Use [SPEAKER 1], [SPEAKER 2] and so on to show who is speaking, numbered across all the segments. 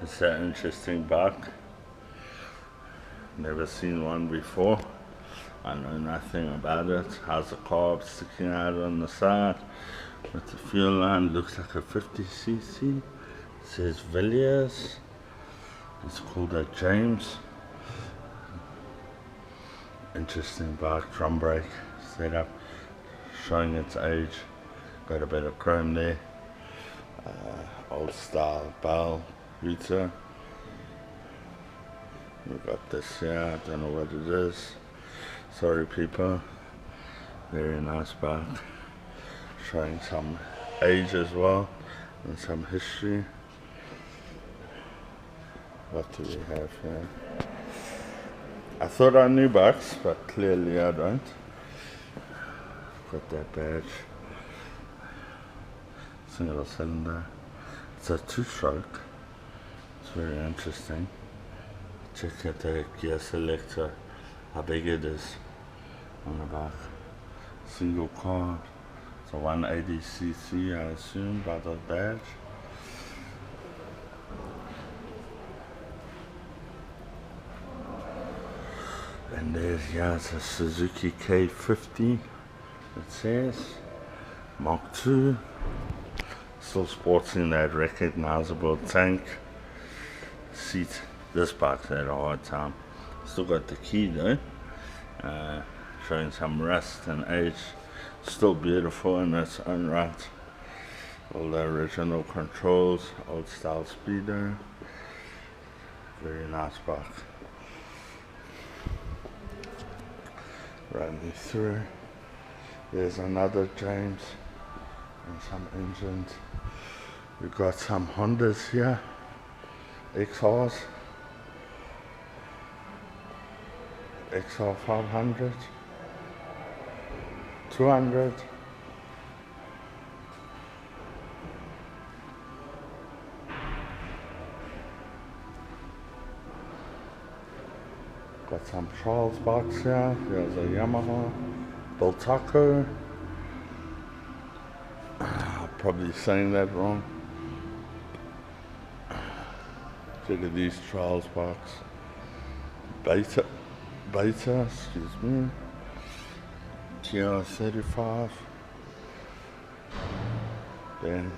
[SPEAKER 1] It's an interesting bike. Never seen one before. I know nothing about it. How's the carb sticking out on the side? With the fuel line, looks like a 50cc. It says Villiers. It's called a James. Interesting bike, drum brake setup, showing its age. Got a bit of chrome there. Old style bell router. We've got this here, I don't know what it is. Sorry people. Very nice bike. Showing some age as well and some history. What do we have here? I thought I knew bikes, but clearly I don't. Got that badge. Single cylinder. It's a two-stroke. It's very interesting. Check out the gear selector, how big it is on the back. Single car. It's a 180cc, I assume, by the badge. And there's, yeah, it's a Suzuki K50, it says. Mark II. Still sporting that recognizable tank seat. This bike's had a hard time. Still got the key though. Showing some rust and age. Still beautiful in its own right. All the original controls, old style speedo. Very nice bike. Run me through. There's another James and some engines. We've got some Hondas here, XRs, xr500, 200. Got some Charles bikes here. There's a Yamaha, bultaco. I'm probably saying that wrong. Look at these Charles bikes. Beta, excuse me. xr500. Then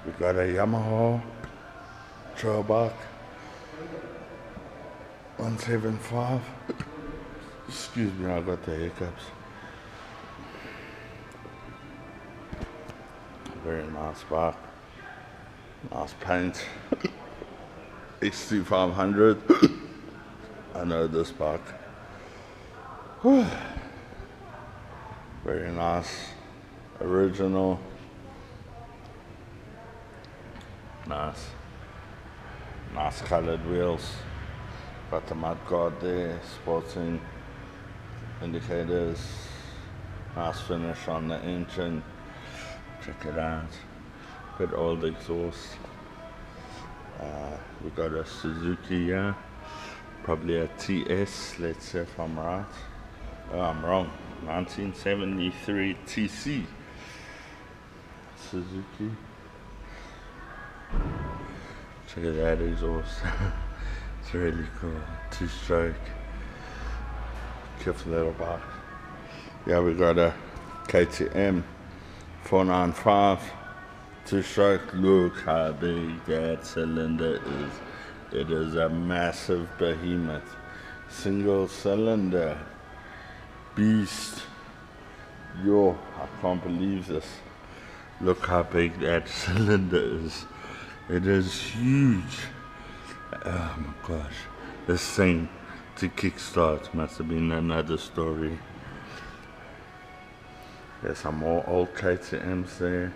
[SPEAKER 1] we got a Yamaha trail bike. 175. Excuse me, I got the hiccups. Very nice bike. Nice paint. xt500. I know this bike. Very nice. Original. Nice. Nice colored wheels. Got the mud guard there, sporting indicators, nice finish on the engine, check it out, bit old exhaust. We got a Suzuki here, probably a TS, let's see if I'm right. Oh, I'm wrong, 1973 TC, Suzuki. Check out that exhaust. It's really cool. Two-stroke. Cute little bike. Yeah, we got a KTM 495 two-stroke. Look how big that cylinder is. It is a massive behemoth. Single cylinder. Beast. Yo, I can't believe this. Look how big that cylinder is. It is huge. Oh my gosh, this thing to kickstart must have been another story. There's some more old KTMs there,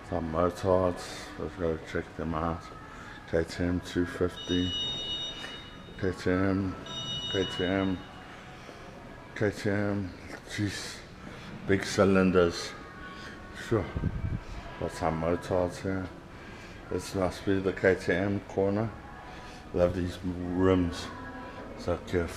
[SPEAKER 1] some motards, let's go check them out. KTM 250, KTM, jeez, big cylinders, sure. Got some motards here. This must be the KTM corner. Love these rims, so cute.